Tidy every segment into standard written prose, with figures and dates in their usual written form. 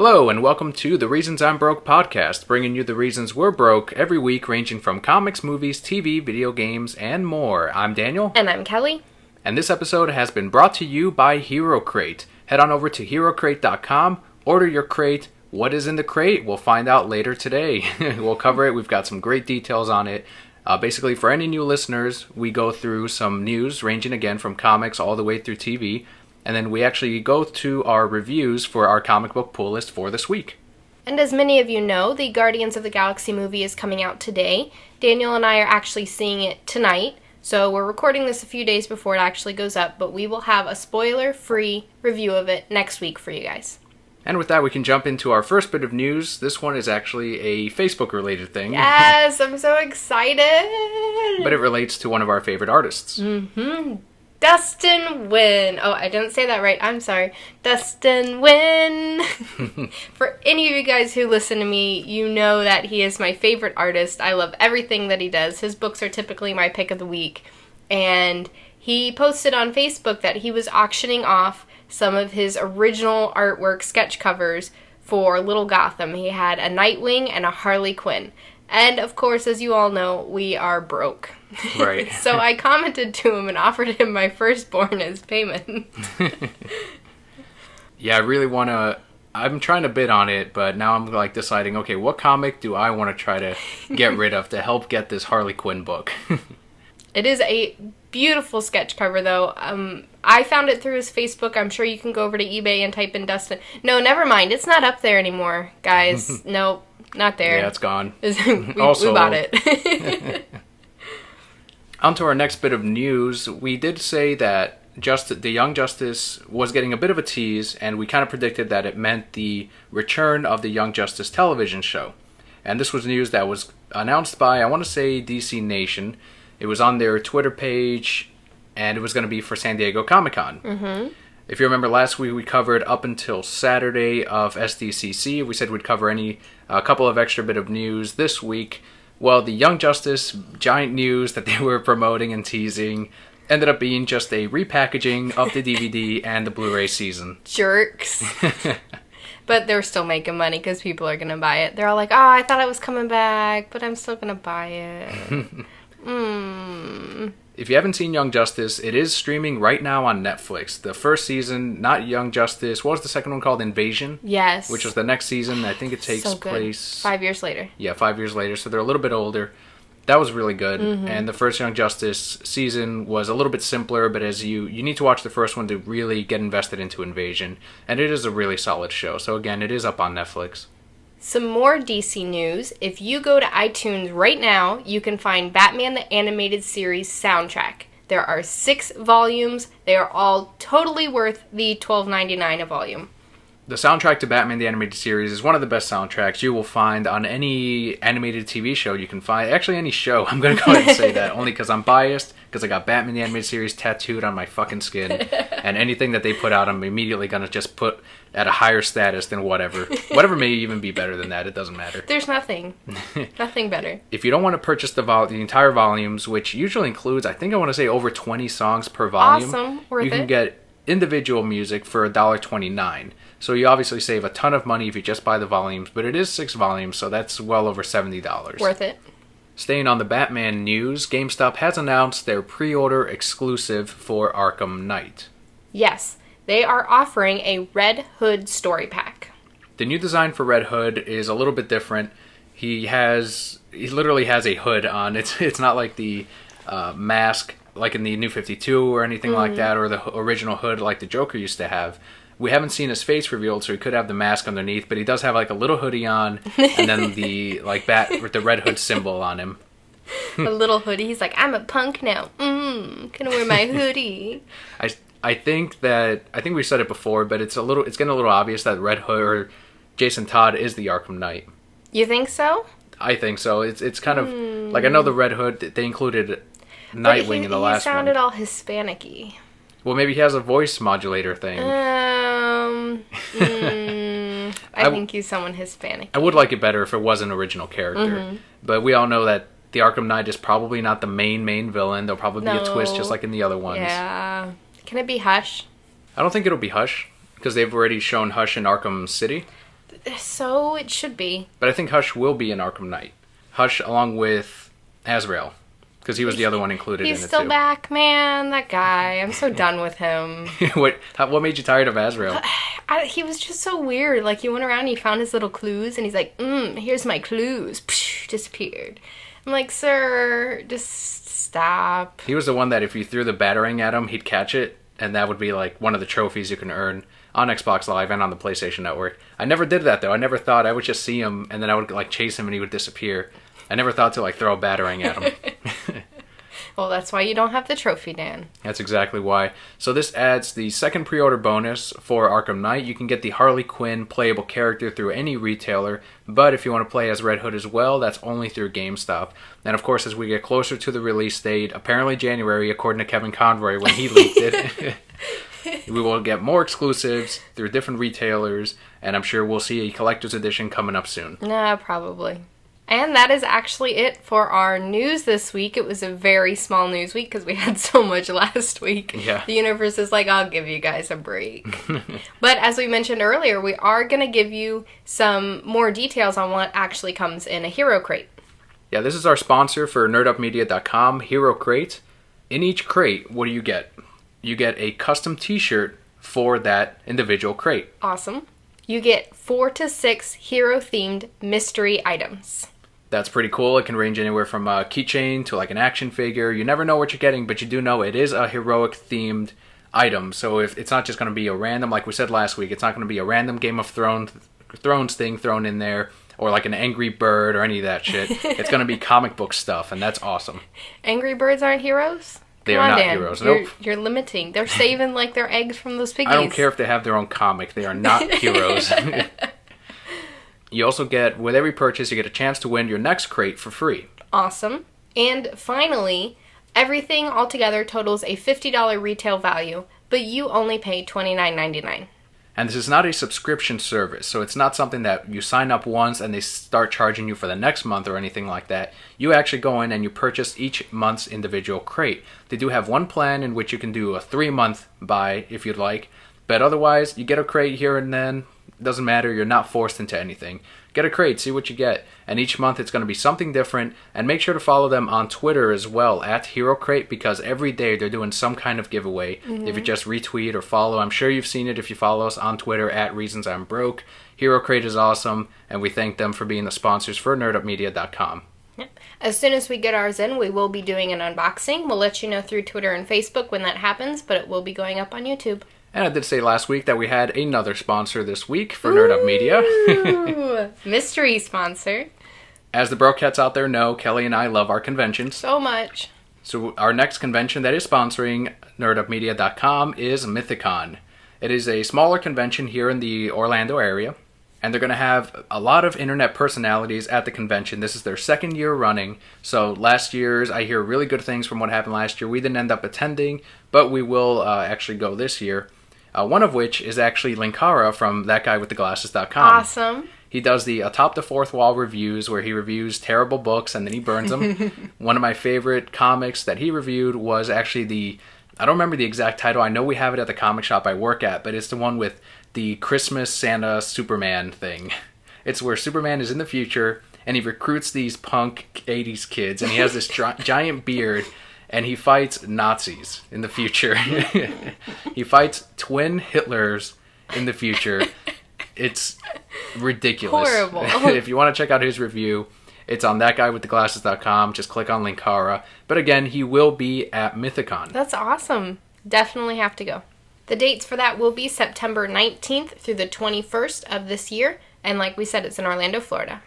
Hello, and welcome to the Reasons I'm Broke podcast, bringing you the reasons we're broke every week, ranging from comics, movies, TV, video games, and more. I'm Daniel. And I'm Kelly. And this episode has been brought to you by Hero Crate. Head on over to HeroCrate.com, order your crate. What is in the crate? We'll find out later today. We'll cover it. We've got some great details on it. Basically, for any new listeners, we go through some news, ranging again from comics all the way through TV. And then we actually go to our reviews for our comic book pull list for this week. And as many of you know, the Guardians of the Galaxy movie is coming out today. Daniel and I are actually seeing it tonight, so we're recording this a few days before it actually goes up, but we will have a spoiler-free review of it next week for you guys. And with that, we can jump into our first bit of news. This one is actually a Facebook-related thing. Yes, I'm so excited! But it relates to one of our favorite artists. Mm-hmm. Dustin Nguyen. Oh, I didn't say that right. I'm sorry. Dustin Nguyen. For any of you guys who listen to me, you know that he is my favorite artist. I love everything that he does. His books are typically my pick of the week. And he posted on Facebook that he was auctioning off some of his original artwork sketch covers for Little Gotham. He had a Nightwing and a Harley Quinn. And, of course, as you all know, we are broke. Right. So I commented to him and offered him my firstborn as payment. Yeah, I really want to... I'm trying to bid on it, but now I'm deciding, okay, what comic do I want to try to get rid of to help get this Harley Quinn book? It is a beautiful sketch cover, though. I found it through his Facebook. I'm sure you can go over to eBay and type in Dustin. No, never mind. It's not up there anymore, guys. Nope, not there. Yeah, it's gone. we bought it. On to our next bit of news. We did say that the Young Justice was getting a bit of a tease, and we kind of predicted that it meant the return of the Young Justice television show. And this was news that was announced by, I want to say, DC Nation. It was on their Twitter page, and it was going to be for San Diego Comic-Con. Mm-hmm. If you remember, last week we covered up until Saturday of SDCC. We said we'd cover a couple of extra bit of news this week. Well, the Young Justice giant news that they were promoting and teasing ended up being just a repackaging of the DVD and the Blu-ray season. Jerks. But they're still making money because people are going to buy it. They're all like, oh, I thought it was coming back, but I'm still going to buy it. If you haven't seen Young Justice, it is streaming right now on Netflix. The first season, not Young Justice, what was the second one called? Invasion? Yes. Which was the next season. I think it takes place... 5 years later. Yeah, 5 years later, so they're a little bit older. That was really good. Mm-hmm. And the first Young Justice season was a little bit simpler, but as you need to watch the first one to really get invested into Invasion. And it is a really solid show. So again, it is up on Netflix. Some more DC news. If you go to iTunes right now, you can find Batman the Animated Series soundtrack. There are 6 volumes. They are all totally worth the $12.99 a volume. The soundtrack to Batman the Animated Series is one of the best soundtracks you will find on any animated TV show you can find. Actually, any show. I'm going to go ahead and say that, only because I'm biased, because I got Batman the Animated Series tattooed on my fucking skin, and anything that they put out, I'm immediately going to just put at a higher status than whatever. Whatever may even be better than that, it doesn't matter. There's nothing better. If you don't want to purchase the entire volumes, which usually includes, I think I want to say over 20 songs per volume. Awesome. Worth it. You can get individual music for $1.29. So you obviously save a ton of money if you just buy the volumes, but it is 6 volumes, so that's well over $70. Worth it. Staying on the Batman news, GameStop has announced their pre-order exclusive for Arkham Knight. Yes, they are offering a Red Hood story pack. The new design for Red Hood is a little bit different. He literally has a hood on. It's not like the mask like in the New 52 or anything like that, or the original hood like the Joker used to have. We haven't seen his face revealed, so he could have the mask underneath, but he does have like a little hoodie on, and then the with the Red Hood symbol on him. A little hoodie. He's like, I'm a punk now. Can I wear my hoodie? I think we said it before, but it's getting a little obvious that Red Hood or Jason Todd is the Arkham Knight. You think so? I think so. It's kind of like, I know the Red Hood, they included Nightwing in the last one. He sounded all Hispanic-y. Well, maybe he has a voice modulator thing. I think he's someone Hispanic. I would like it better if it was an original character. But we all know that the Arkham Knight is probably not the main villain. There'll probably be a twist just like in the other ones. Yeah. Can it be Hush? I don't think it'll be Hush, because they've already shown Hush in Arkham City. So it should be. But I think Hush will be in Arkham Knight. Hush along with Azrael. Because he was the other one included in it, too. He's still back, man. That guy. I'm so done with him. What made you tired of Azrael? He was just so weird. Like, he went around and he found his little clues, and he's like, here's my clues. Psh, disappeared. I'm like, sir, just stop. He was the one that if you threw the batarang at him, he'd catch it, and that would be, like, one of the trophies you can earn on Xbox Live and on the PlayStation Network. I never did that, though. I never thought I would just see him, and then I would, like, chase him, and he would disappear. I never thought to, like, throw a batarang at him. Well, that's why you don't have the trophy, Dan. That's exactly why. So this adds the second pre-order bonus for Arkham Knight. You can get the Harley Quinn playable character through any retailer, but if you want to play as Red Hood as well, that's only through GameStop. And of course, as we get closer to the release date, apparently January, according to Kevin Conroy when he leaked it, we will get more exclusives through different retailers, and I'm sure we'll see a collector's edition coming up soon. Nah, probably. And that is actually it for our news this week. It was a very small news week because we had so much last week. Yeah. The universe is like, I'll give you guys a break. But as we mentioned earlier, we are going to give you some more details on what actually comes in a Hero Crate. Yeah, this is our sponsor for nerdupmedia.com, Hero Crate. In each crate, what do you get? You get a custom t-shirt for that individual crate. Awesome. You get 4 to 6 hero-themed mystery items. That's pretty cool. It can range anywhere from a keychain to like an action figure. You never know what you're getting, but you do know it is a heroic-themed item. So if it's not just going to be a random, like we said last week, it's not going to be a random Game of Thrones thing thrown in there, or like an Angry Bird or any of that shit. It's going to be comic book stuff, and that's awesome. Angry Birds aren't heroes? They are not heroes. Nope. You're limiting. They're saving like their eggs from those piggies. I don't care if they have their own comic. They are not heroes. You also get, with every purchase, you get a chance to win your next crate for free. Awesome. And finally, everything altogether totals a $50 retail value, but you only pay $29.99. And this is not a subscription service, so it's not something that you sign up once and they start charging you for the next month or anything like that. You actually go in and you purchase each month's individual crate. They do have one plan in which you can do a 3-month buy if you'd like, but otherwise, you get a crate here and then. Doesn't matter, you're not forced into anything. Get a crate, see what you get. And each month it's going to be something different. And make sure to follow them on Twitter as well, at Hero Crate, because every day they're doing some kind of giveaway. Mm-hmm. If you just retweet or follow, I'm sure you've seen it if you follow us on Twitter, at Reasons I'm Broke. Hero Crate is awesome, and we thank them for being the sponsors for nerdupmedia.com. As soon as we get ours in, we will be doing an unboxing. We'll let you know through Twitter and Facebook when that happens, but it will be going up on YouTube. And I did say last week that we had another sponsor this week for Nerd Up Media. Mystery sponsor. As the Brokettes out there know, Kelly and I love our conventions. So much. So our next convention that is sponsoring nerdupmedia.com is Mythicon. It is a smaller convention here in the Orlando area. And they're going to have a lot of internet personalities at the convention. This is their second year running. So last year's, I hear really good things from what happened last year. We didn't end up attending, but we will actually go this year. One of which is actually Linkara from ThatGuyWithTheGlasses.com. Awesome. He does the Atop the Fourth Wall reviews where he reviews terrible books and then he burns them. One of my favorite comics that he reviewed was actually I don't remember the exact title. I know we have it at the comic shop I work at, but it's the one with the Christmas Santa Superman thing. It's where Superman is in the future and he recruits these punk 80s kids and he has this giant beard and he fights Nazis in the future. He fights twin Hitlers in the future. It's ridiculous. Horrible. If you want to check out his review, it's on ThatGuyWithTheGlasses.com. Just click on Linkara. But again, he will be at Mythicon. That's awesome. Definitely have to go. The dates for that will be September 19th through the 21st of this year. And like we said, it's in Orlando, Florida.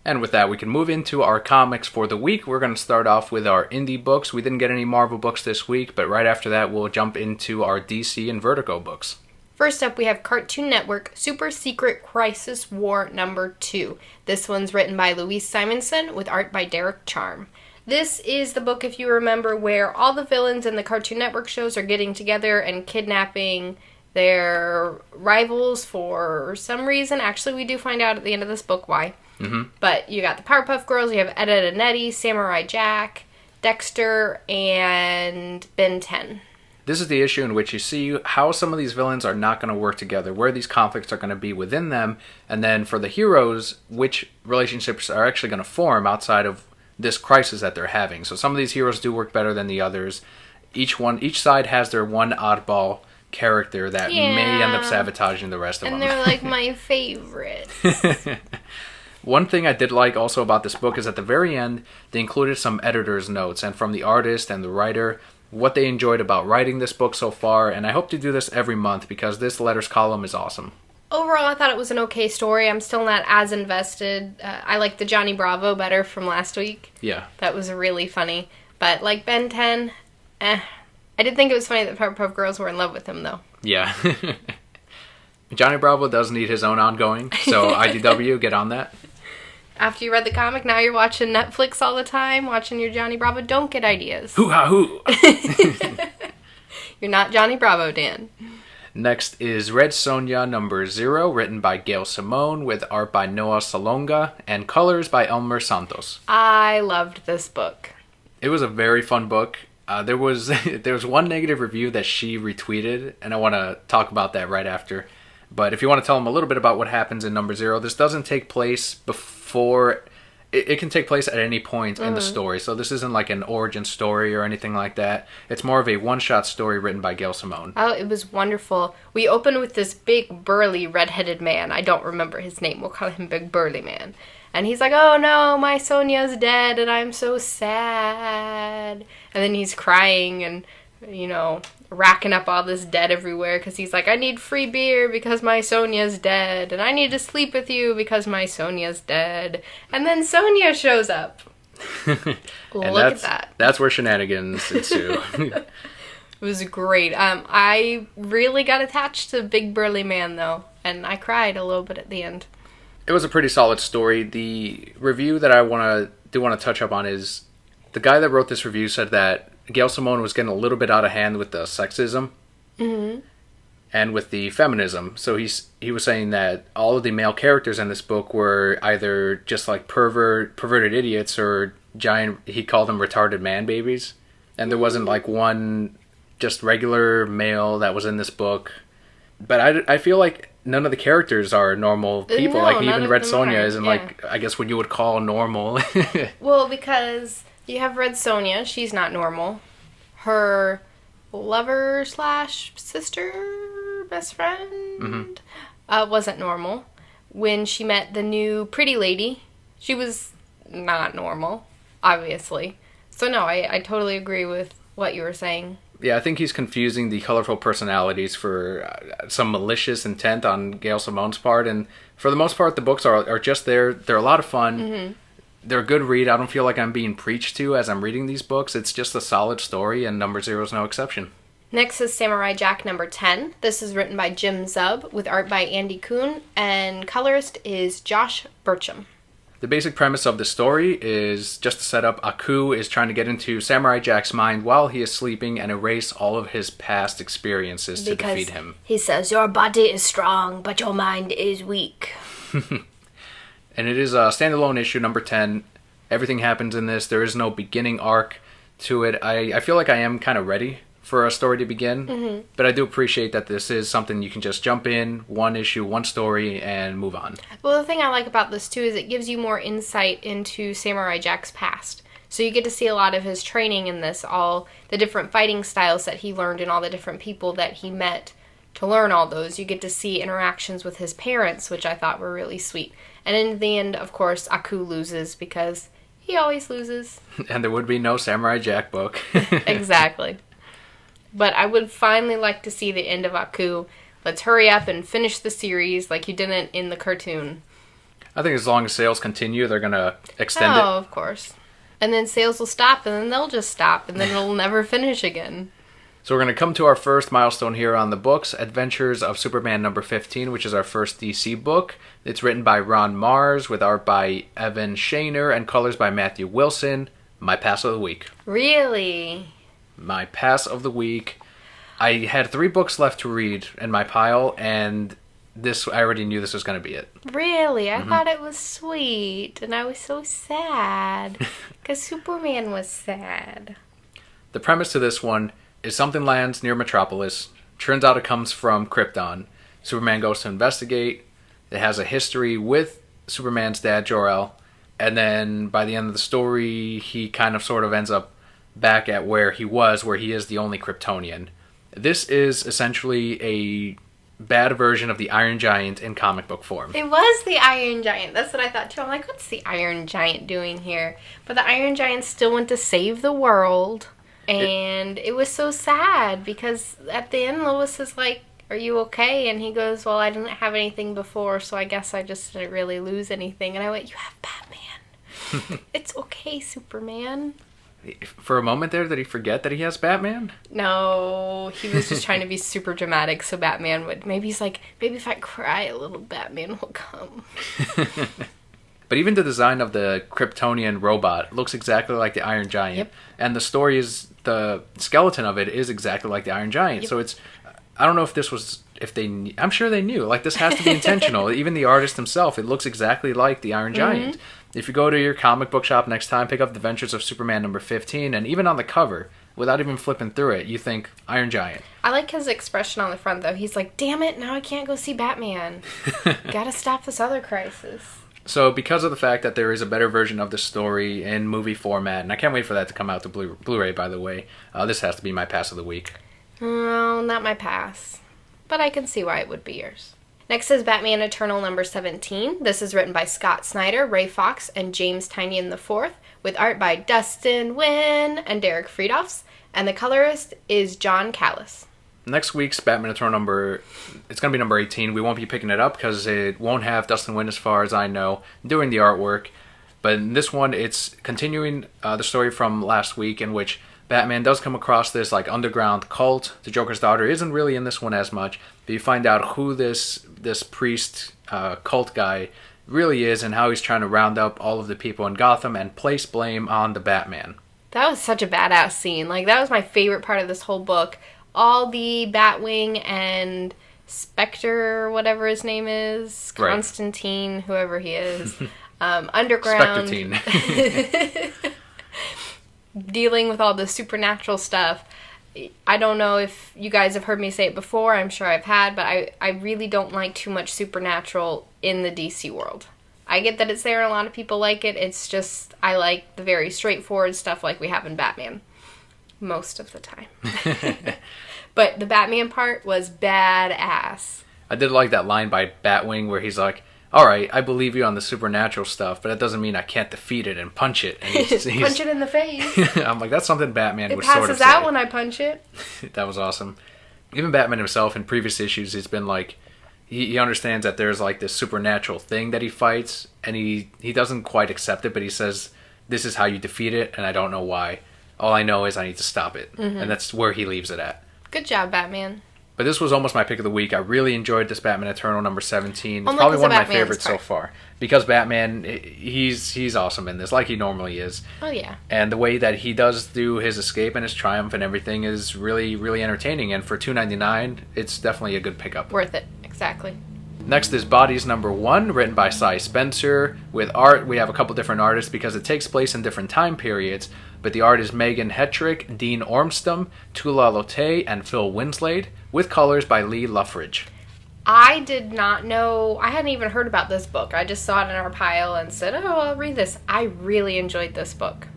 And with that, we can move into our comics for the week. We're going to start off with our indie books. We didn't get any Marvel books this week, but right after that, we'll jump into our DC and Vertigo books. First up, we have Cartoon Network Super Secret Crisis War number 2. This one's written by Louise Simonson with art by Derek Charm. This is the book, if you remember, where all the villains in the Cartoon Network shows are getting together and kidnapping their rivals for some reason. Actually, we do find out at the end of this book why. Mm-hmm. But you got the Powerpuff Girls, you have Ed, Edd and Eddy, Samurai Jack, Dexter, and Ben 10. This is the issue in which you see how some of these villains are not going to work together, where these conflicts are going to be within them, and then for the heroes, which relationships are actually going to form outside of this crisis that they're having. So some of these heroes do work better than the others. Each side has their one oddball character that may end up sabotaging the rest of them. And they're like my favorite. One thing I did like also about this book is at the very end, they included some editor's notes, and from the artist and the writer, what they enjoyed about writing this book so far, and I hope to do this every month because this letters column is awesome. Overall, I thought it was an okay story. I'm still not as invested. I like the Johnny Bravo better from last week. Yeah. That was really funny. But like Ben 10, I did think it was funny that Powerpuff Girls were in love with him, though. Yeah. Johnny Bravo does need his own ongoing, so IDW, get on that. After you read the comic, now you're watching Netflix all the time, watching your Johnny Bravo. Don't get ideas. Hoo-ha-hoo! You're not Johnny Bravo, Dan. Next is Red Sonja number 0, written by Gail Simone, with art by Noah Salonga, and colors by Elmer Santos. I loved this book. It was a very fun book. There was one negative review that she retweeted, and I want to talk about that right after. But if you want to tell them a little bit about what happens in number 0, this doesn't take place before... It can take place at any point in the story. So this isn't like an origin story or anything like that. It's more of a one-shot story written by Gail Simone. Oh, it was wonderful. We open with this big, burly, red-headed man. I don't remember his name. We'll call him Big Burly Man. And he's like, oh no, my Sonja's dead and I'm so sad. And then he's crying and, you know, racking up all this debt everywhere because he's like, I need free beer because my Sonja's dead, and I need to sleep with you because my Sonja's dead. And then Sonja shows up. Look at that. That's where shenanigans ensue. It was great. I really got attached to Big Burly Man, though, and I cried a little bit at the end. It was a pretty solid story. The review that I want to touch up on is the guy that wrote this review said that Gail Simone was getting a little bit out of hand with the sexism and with the feminism. So he was saying that all of the male characters in this book were either just like perverted idiots or giant, he called them retarded man babies. And there wasn't like one just regular male that was in this book. But I feel like none of the characters are normal people. No, like even Red Sonja isn't like, I guess what you would call normal. Well, because... you have Red Sonja. She's not normal. Her lover / sister, best friend, wasn't normal. When she met the new pretty lady, she was not normal, obviously. So no, I totally agree with what you were saying. Yeah, I think he's confusing the colorful personalities for some malicious intent on Gail Simone's part. And for the most part, the books are just there. They're a lot of fun. They're a good read. I don't feel like I'm being preached to as I'm reading these books. It's just a solid story, and number 0 is no exception. Next is Samurai Jack number 10. This is written by Jim Zub with art by Andy Kuhn, and colorist is Josh Burcham. The basic premise of the story is just to set up Aku is trying to get into Samurai Jack's mind while he is sleeping and erase all of his past experiences to defeat him. He says, your body is strong, but your mind is weak. And it is a standalone issue, number 10. Everything happens in this. There is no beginning arc to it. I feel like I am kind of ready for a story to begin. But I do appreciate that this is something you can just jump in, one issue, one story, and move on. Well, the thing I like about this, too, is it gives you more insight into Samurai Jack's past. So you get to see a lot of his training in this, all the different fighting styles that he learned and all the different people that he met to learn all those. You get to see interactions with his parents, which I thought were really sweet. And in the end, of course, Aku loses because he always loses. And there would be no Samurai Jack book. Exactly. But I would finally like to see the end of Aku. Let's hurry up and finish the series like you didn't in the cartoon. I think as long as sales continue, they're going to extend it. Oh, of course. And then sales will stop, and then they'll just stop, and then it'll never finish again. So we're going to come to our first milestone here on the books, Adventures of Superman number 15, which is our first DC book. It's written by Ron Mars, with art by Evan Shaner, and colors by Matthew Wilson. My pass of the week. Really? My pass of the week. I had 3 books left to read in my pile, and this I already knew this was going to be it. Really? I thought it was sweet, and I was so sad, because Superman was sad. The premise to this one, is something lands near Metropolis. Turns out it comes from Krypton. Superman goes to investigate. It has a history with Superman's dad, Jor-El. And then by the end of the story, he kind of sort of ends up back at where he was, where he is the only Kryptonian. This is essentially a bad version of the Iron Giant in comic book form. It was the Iron Giant. That's what I thought too. I'm like, what's the Iron Giant doing here? But the Iron Giant still went to save the world. And it was so sad because at the end Lois is like, are you okay? And he goes, well, I didn't have anything before, so I guess I just didn't really lose anything. And I went, you have Batman. It's okay, Superman. For a moment there, did he forget that he has Batman? No, he was just trying to be super dramatic so Batman would... Maybe he's like, maybe if I cry a little, Batman will come. But even the design of the Kryptonian robot looks exactly like the Iron Giant. Yep. And the story is, the skeleton of it is exactly like the Iron Giant. Yep. So it's, I don't know if this was, I'm sure they knew. Like, this has to be intentional. Even the artist himself, it looks exactly like the Iron Giant. If you go to your comic book shop next time, pick up The Adventures of Superman number 15, and even on the cover, without even flipping through it, you think Iron Giant. I like his expression on the front, though. He's like, damn it, now I can't go see Batman. Gotta stop this other crisis. So because of the fact that there is a better version of the story in movie format, and I can't wait for that to come out to Blu-ray, by the way, this has to be my pass of the week. No, not my pass. But I can see why it would be yours. Next is Batman Eternal number 17. This is written by Scott Snyder, Ray Fox, and James Tynion IV, with art by Dustin Nguyen and Derek Friedhoffs, and the colorist is John Callis. Next week's Batman Eternal number, it's going to be number 18. We won't be picking it up because it won't have Dustin Nguyen, as far as I know, doing the artwork. But in this one, it's continuing the story from last week, in which Batman does come across this like underground cult. The Joker's daughter isn't really in this one as much, but you find out who this priest cult guy really is and how he's trying to round up all of the people in Gotham and place blame on the Batman. That was such a badass scene. Like, that was my favorite part of this whole book. All the Batwing and Spectre, whatever his name is, Constantine, right, whoever he is, underground, dealing with all the supernatural stuff. I don't know if you guys have heard me say it before, I'm sure I've had, but I really don't like too much supernatural in the DC world. I get that it's there and a lot of people like it, it's just, I like the very straightforward stuff like we have in Batman. Most of the time. But the Batman part was badass. I did like that line by Batwing where he's like, alright, I believe you on the supernatural stuff, but that doesn't mean I can't defeat it and punch it. And he's punch it in the face. I'm like, that's something Batman would sort of say. It passes out when I punch it. That was awesome. Even Batman himself in previous issues, he's been like, he understands that there's like this supernatural thing that he fights, and he doesn't quite accept it, but he says, this is how you defeat it, and I don't know why. All I know is I need to stop it. Mm-hmm. And that's where he leaves it at. Good job, Batman. But this was almost my pick of the week. I really enjoyed this Batman Eternal number 17. It's probably one of my favorites so far. Because Batman, he's awesome in this, like he normally is. Oh, yeah. And the way that he does do his escape and his triumph and everything is really, really entertaining. And for $2.99, it's definitely a good pickup. Worth it. Exactly. Next is Bodies number 1, written by Cy Spencer. With art, we have a couple different artists because it takes place in different time periods. But the art is Megan Hetrick, Dean Ormstom, Tula Lotay, and Phil Winslade, with colors by Lee Luffridge. I did not know, I hadn't even heard about this book. I just saw it in our pile and said, oh, I'll read this. I really enjoyed this book.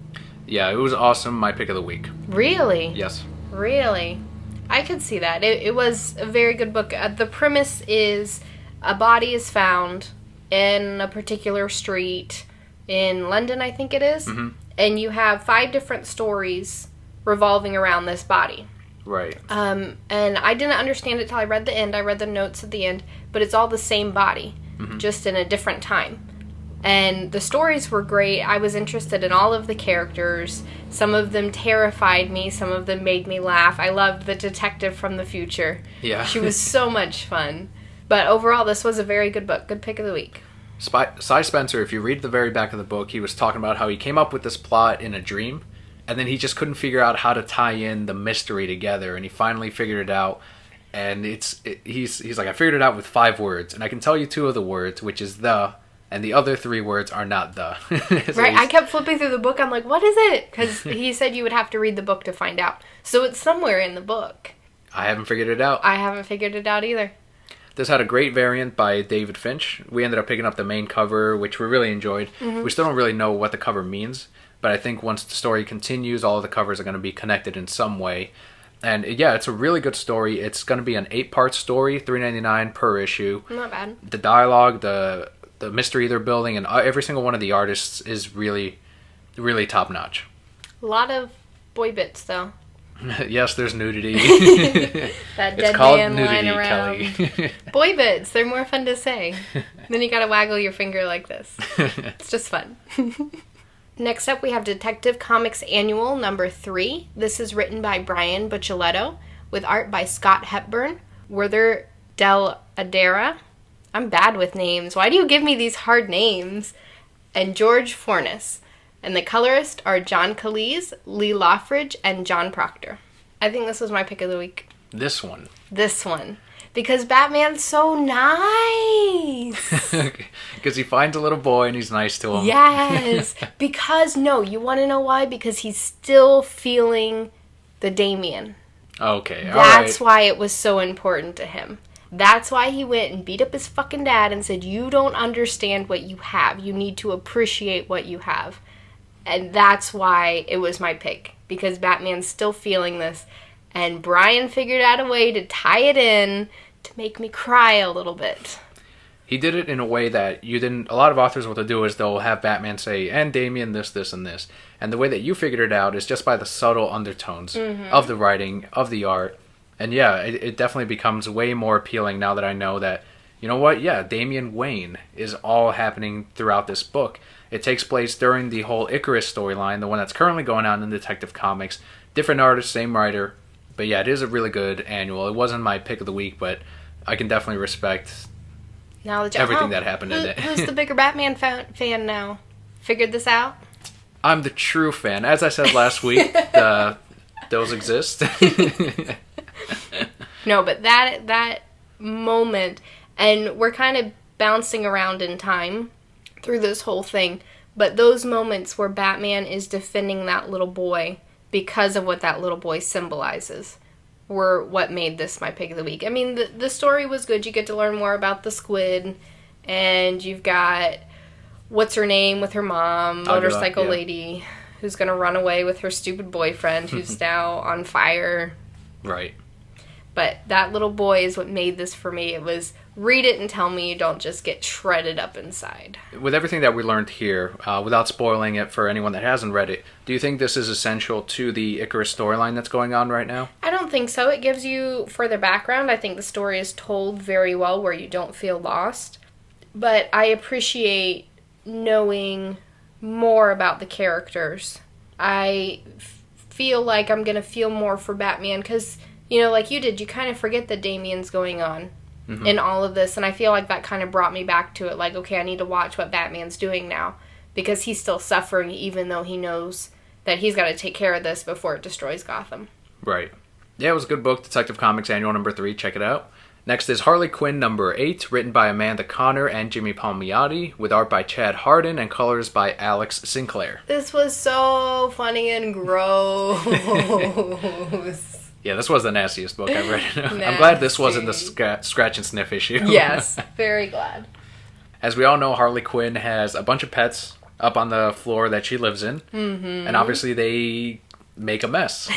Yeah, it was awesome. My pick of the week. Really? Yes. Really? I could see that. It was a very good book. The premise is a body is found in a particular street in London, I think it is. Mm-hmm. And you have 5 different stories revolving around this body. Right. And I didn't understand it till I read the end. I read the notes at the end. But it's all the same body, just in a different time. And the stories were great. I was interested in all of the characters. Some of them terrified me. Some of them made me laugh. I loved the detective from the future. Yeah. She was so much fun. But overall, this was a very good book. Good pick of the week. Cy Spencer, if you read the very back of the book, he was talking about how he came up with this plot in a dream, and then he just couldn't figure out how to tie in the mystery together, and he finally figured it out, and he's like, I figured it out with 5 words, and I can tell you 2 of the words, which is the and the other 3 words are not the. So right, I kept flipping through the book. I'm like, what is it? Because he said you would have to read the book to find out. So it's somewhere in the book. I haven't figured it out. I haven't figured it out either. This had a great variant by David Finch. We ended up picking up the main cover, which we really enjoyed. Mm-hmm. We still don't really know what the cover means, but I think once the story continues, all of the covers are going to be connected in some way. And yeah, it's a really good story. It's going to be an 8-part story, $3.99 per issue. Not bad. The dialogue, the mystery they're building, and every single one of the artists is really, really top notch. A lot of boy bits, though. Yes, there's nudity. That dead it's called man nudity, lying around. Kelli. Boy bits, they're more fun to say. Then you gotta waggle your finger like this. It's just fun. Next up, we have Detective Comics Annual number 3. This is written by Brian Buccellato, with art by Scott Hepburn, Werther Del Adera. I'm bad with names. Why do you give me these hard names? And George Fornes. And the colorists are John Cleese, Lee Loffridge, and John Proctor. I think this was my pick of the week. This one. Because Batman's so nice. Because he finds a little boy and he's nice to him. Yes. Because, no, you want to know why? Because he's still feeling the Damian. Okay, That's why it was so important to him. That's why he went and beat up his fucking dad and said, you don't understand what you have. You need to appreciate what you have. And that's why it was my pick. Because Batman's still feeling this. And Brian figured out a way to tie it in to make me cry a little bit. He did it in a way that you didn't... A lot of authors, what they'll do is they'll have Batman say, and Damian this, this, and this. And the way that you figured it out is just by the subtle undertones of the writing, of the art. And yeah, it definitely becomes way more appealing now that I know that, you know what? Yeah, Damian Wayne is all happening throughout this book. It takes place during the whole Icarus storyline, the one that's currently going on in Detective Comics. Different artist, same writer. But yeah, it is a really good annual. It wasn't my pick of the week, but I can definitely respect everything that happened in it. Who's the bigger Batman fan now? Figured this out? I'm the true fan. As I said last week, those exist. No, but that moment, and we're kind of bouncing around in time through this whole thing, but those moments where Batman is defending that little boy because of what that little boy symbolizes were what made this my pick of the week. I mean, the story was good. You get to learn more about the squid, and you've got what's her name with her mom, motorcycle lady, who's going to run away with her stupid boyfriend who's now on fire. Right. But that little boy is what made this for me. It was read it and tell me you don't just get shredded up inside. With everything that we learned here, without spoiling it for anyone that hasn't read it, do you think this is essential to the Icarus storyline that's going on right now? I don't think so. It gives you further background. I think the story is told very well where you don't feel lost. But I appreciate knowing more about the characters. I feel like I'm going to feel more for Batman because, you know, like you did, you kind of forget that Damian's going on in all of this. And I feel like that kind of brought me back to it. Like, okay, I need to watch what Batman's doing now because he's still suffering even though he knows that he's got to take care of this before it destroys Gotham. Right. Yeah, it was a good book, Detective Comics Annual number 3. Check it out. Next is Harley Quinn number 8, written by Amanda Conner and Jimmy Palmiotti, with art by Chad Hardin and colors by Alex Sinclair. This was so funny and gross. Yeah, this was the nastiest book I've read. I'm glad this wasn't the scratch and sniff issue. Yes, very glad. As we all know, Harley Quinn has a bunch of pets up on the floor that she lives in. Mm-hmm. And obviously they make a mess.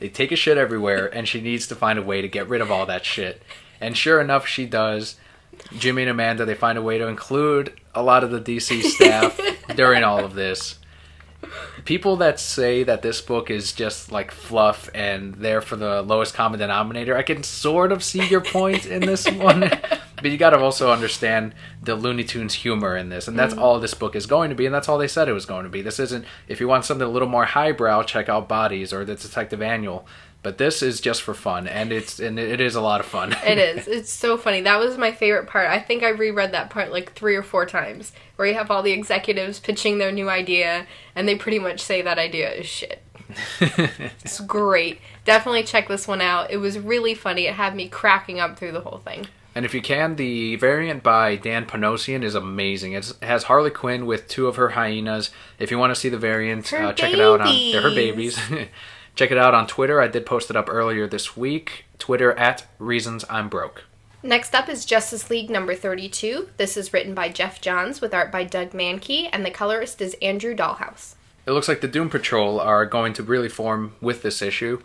They take a shit everywhere, and she needs to find a way to get rid of all that shit. And sure enough, she does. Jimmy and Amanda, they find a way to include a lot of the DC staff during all of this. People that say that this book is just like fluff and there for the lowest common denominator, I can sort of see your point in this one. But you got to also understand the Looney Tunes humor in this. And that's all this book is going to be. And that's all they said it was going to be. This isn't, if you want something a little more highbrow, check out Bodies or the Detective Annual. But this is just for fun. And it is a lot of fun. It is. It's so funny. That was my favorite part. I think I reread that part like 3 or 4 times. Where you have all the executives pitching their new idea. And they pretty much say that idea is shit. It's great. Definitely check this one out. It was really funny. It had me cracking up through the whole thing. And if you can, the variant by Dan Panosian is amazing. It has Harley Quinn with 2 of her hyenas. If you want to see the variant, check it out. They're her babies. Check it out on Twitter. I did post it up earlier this week. Twitter @ReasonsI'mBroke. Next up is Justice League number 32. This is written by Jeff Johns with art by Doug Mankey, and the colorist is Andrew Dahlhaus. It looks like the Doom Patrol are going to really form with this issue.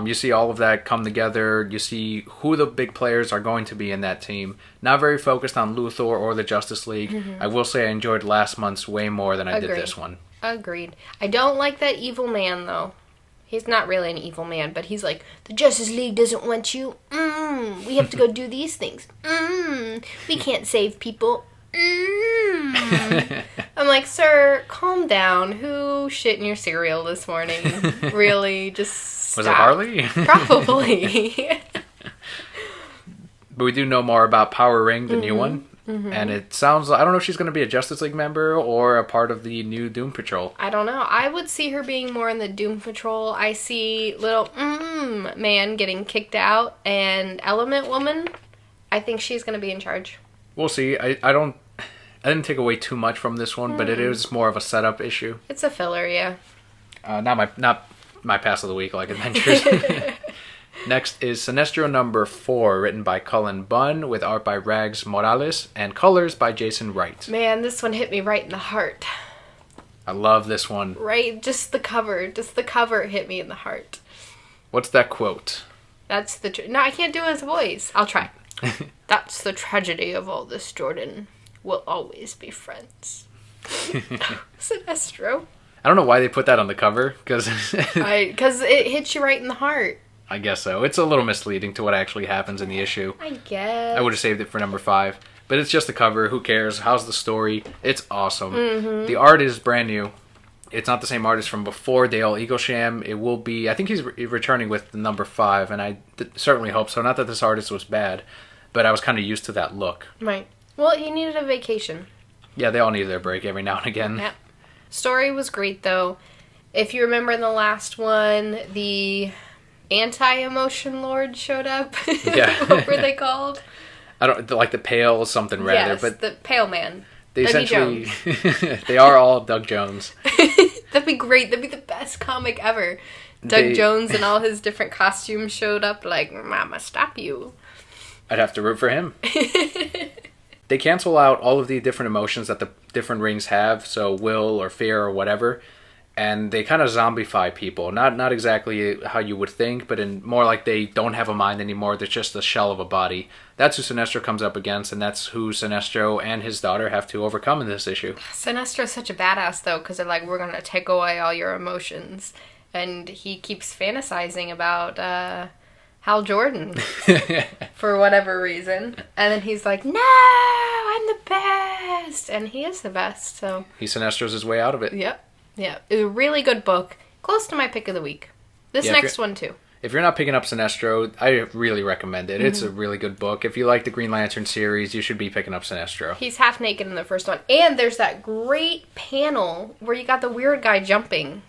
You see all of that come together. You see who the big players are going to be in that team. Not very focused on Luthor or the Justice League. I will say I enjoyed last month's way more than I did this one. Agreed. I don't like that evil man, though. He's not really an evil man, but he's like, the Justice League doesn't want you. We have to go do these things. We can't save people. I'm like, sir, calm down. Who shit in your cereal this morning? Really? Just stop. Was it Harley? Probably. But we do know more about Power Ring, the new one. And it sounds like, I don't know if she's going to be a Justice League member or a part of the new Doom Patrol. I don't know. I would see her being more in the Doom Patrol. I see little man getting kicked out, and Element Woman, I think she's going to be in charge. We'll see. I didn't take away too much from this one, but it is more of a setup issue. It's a filler, yeah. Not my pass of the week like Adventures. Next is Sinestro number 4, written by Cullen Bunn, with art by Rags Morales, and colors by Jason Wright. Man, this one hit me right in the heart. I love this one. Right, just the cover hit me in the heart. What's that quote? That's the... No, I can't do his voice. I'll try. That's the tragedy of all this, Jordan. We'll always be friends. Sinestro. I don't know why they put that on the cover, because it hits you right in the heart. I guess so. It's a little misleading to what actually happens in the issue. I guess. I would have saved it for number 5. But it's just the cover. Who cares? How's the story? It's awesome. The art is brand new. It's not the same artist from before, Dale Eaglesham. It will be... I think he's returning with the number 5, and I certainly hope so. Not that this artist was bad, but I was kind of used to that look. Right. Well, he needed a vacation. Yeah, they all need their break every now and again. Yep. Story was great, though. If you remember in the last one, the... Anti-Emotion Lord showed up. Yeah. What were they called? I don't like the Pale something rather, yes, but the Pale Man. They essentially they are all Doug Jones. That'd be great. That'd be the best comic ever. Doug Jones and all his different costumes showed up like, Mama, stop you. I'd have to root for him. They cancel out all of the different emotions that the different rings have, so will or fear or whatever. And they kind of zombify people. Not exactly how you would think, but in more like they don't have a mind anymore. They're just a shell of a body. That's who Sinestro comes up against, and that's who Sinestro and his daughter have to overcome in this issue. Sinestro's such a badass, though, because they're like, we're going to take away all your emotions. And he keeps fantasizing about Hal Jordan for whatever reason. And then he's like, no, I'm the best. And he is the best, so... He Sinestro's his way out of it. Yep. Yeah, it was a really good book. Close to my pick of the week. This next one, too. If you're not picking up Sinestro, I really recommend it. It's a really good book. If you like the Green Lantern series, you should be picking up Sinestro. He's half naked in the first one. And there's that great panel where you got the weird guy jumping.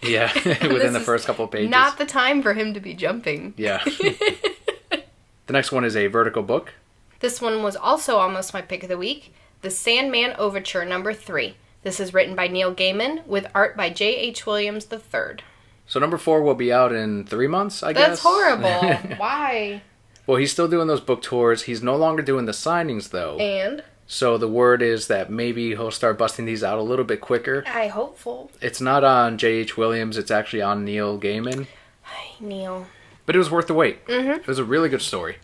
Yeah, within the first couple of pages. Not the time for him to be jumping. Yeah. The next one is a Vertical book. This one was also almost my pick of the week. The Sandman Overture, number 3. This is written by Neil Gaiman with art by J.H. Williams III. So number 4 will be out in 3 months, I guess? That's horrible. Why? Well, he's still doing those book tours. He's no longer doing the signings, though. And? So the word is that maybe he'll start busting these out a little bit quicker. I hopeful. It's not on J.H. Williams. It's actually on Neil Gaiman. Hi, Neil. But it was worth the wait. It was a really good story.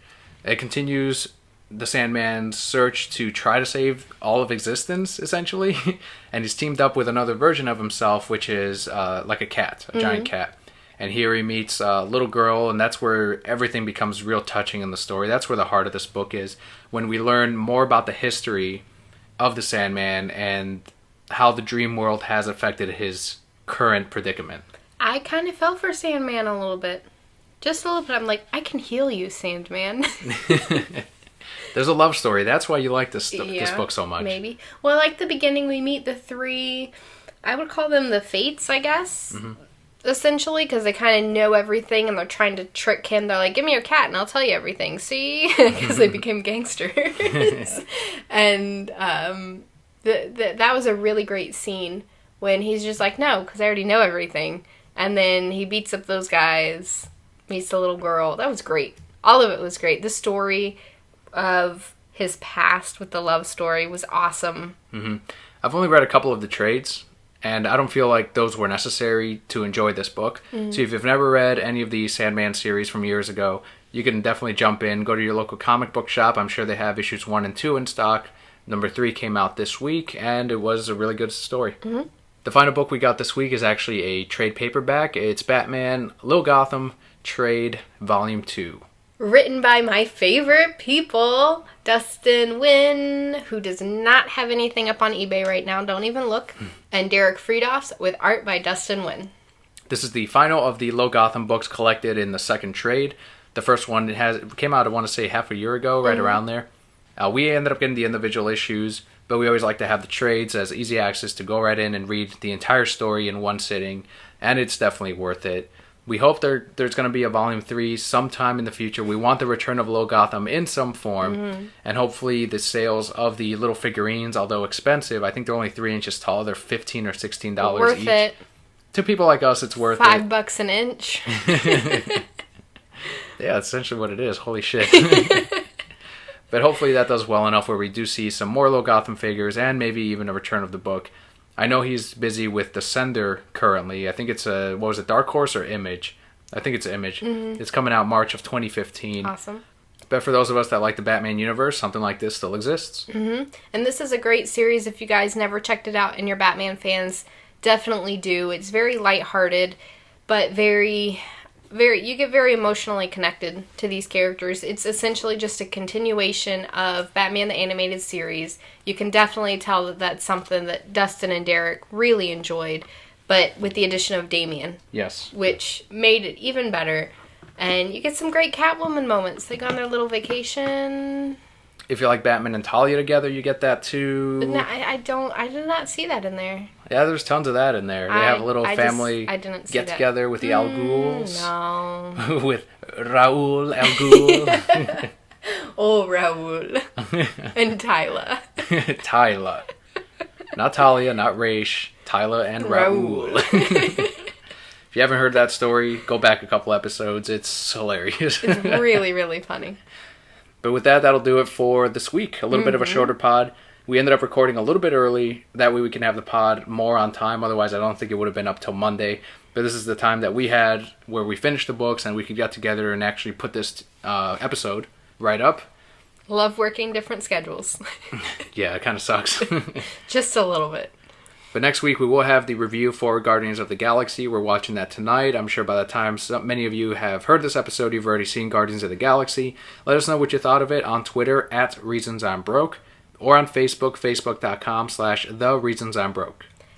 It continues the Sandman's search to try to save all of existence, essentially. And he's teamed up with another version of himself, which is like a cat, a giant cat. And here he meets a little girl, and that's where everything becomes real touching in the story. That's where the heart of this book is, when we learn more about the history of the Sandman and how the dream world has affected his current predicament. I kind of fell for Sandman a little bit. Just a little bit. I'm like, I can heal you, Sandman. There's a love story. That's why you like this book so much. Maybe. Well, like the beginning, we meet the 3, I would call them the Fates, I guess. essentially, because they kind of know everything and they're trying to trick him. They're like, give me your cat and I'll tell you everything, see? Because they became gangsters. And that was a really great scene when he's just like, no, because I already know everything. And then he beats up those guys, meets the little girl. That was great. All of it was great. The story of his past with the love story was awesome. Mm-hmm. I've only read a couple of the trades, and I don't feel like those were necessary to enjoy this book. Mm-hmm. So if you've never read any of the Sandman series from years ago, you can definitely jump in, go to your local comic book shop. I'm sure they have issues 1 and 2 in stock. Number 3 came out this week, and it was a really good story. Mm-hmm. The final book we got this week is actually a trade paperback. It's Batman Little Gotham Trade Volume 2. Written by my favorite people, Dustin Nguyen, who does not have anything up on eBay right now, don't even look, and Derek Friedhoffs, with art by Dustin Nguyen. This is the final of the Little Gotham books collected in the second trade. The first one it came out, I want to say, half a year ago, right around there. We ended up getting the individual issues, but we always like to have the trades as easy access to go right in and read the entire story in one sitting, and it's definitely worth it. We hope there's going to be a Volume 3 sometime in the future. We want the return of Little Gotham in some form, and hopefully the sales of the little figurines, although expensive, I think they're only 3 inches tall, they're $15 or $16 worth each. It. To people like us, it's worth $5 an inch. Yeah, that's essentially what it is. Holy shit. But hopefully that does well enough where we do see some more Little Gotham figures and maybe even a return of the book. I know he's busy with Descender currently. I think it's Dark Horse or Image? I think it's Image. Mm-hmm. It's coming out March of 2015. Awesome. But for those of us that like the Batman universe, something like this still exists. Mm-hmm. And this is a great series. If you guys never checked it out and you're Batman fans, definitely do. It's very lighthearted, but you get very emotionally connected to these characters. It's essentially just a continuation of Batman the Animated Series. You can definitely tell that that's something that Dustin and Derek really enjoyed, but with the addition of Damian. Yes. Which made it even better. And you get some great Catwoman moments. They go on their little vacation. If you like Batman and Talia together, you get that too. No, I did not see that in there. Yeah, there's tons of that in there. They have a little family get-together with the Al Ghuls. No. With Raul Al Ghul. Oh, Raul. And Tyla. Tyla. Not Talia, not Raish. Tyla and Raul. If you haven't heard that story, go back a couple episodes. It's hilarious. It's really, really funny. But with that, that'll do it for this week. A little bit of a shorter pod. We ended up recording a little bit early. That way we can have the pod more on time. Otherwise, I don't think it would have been up till Monday. But this is the time that we had where we finished the books and we could get together and actually put this episode right up. Love working different schedules. Yeah, it kind of sucks. Just a little bit. But next week we will have the review for Guardians of the Galaxy. We're watching that tonight. I'm sure by the time many of you have heard this episode, you've already seen Guardians of the Galaxy. Let us know what you thought of it on Twitter @ReasonsI'mBroke or on Facebook, facebook.com/TheReasonsI'mBroke.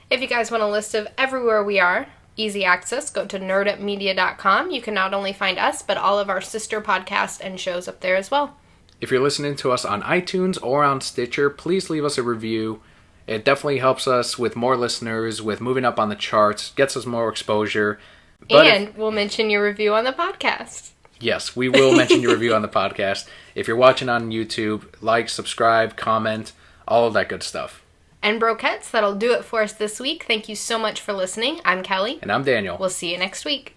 If you guys want a list of everywhere we are, easy access, go to nerdupmedia.com. You can not only find us, but all of our sister podcasts and shows up there as well. If you're listening to us on iTunes or on Stitcher, please leave us a review. It definitely helps us with more listeners, with moving up on the charts, gets us more exposure. But we'll mention your review on the podcast. Yes, we will mention your review on the podcast. If you're watching on YouTube, like, subscribe, comment, all of that good stuff. And Brokettes, that'll do it for us this week. Thank you so much for listening. I'm Kelli. And I'm Daniel. We'll see you next week.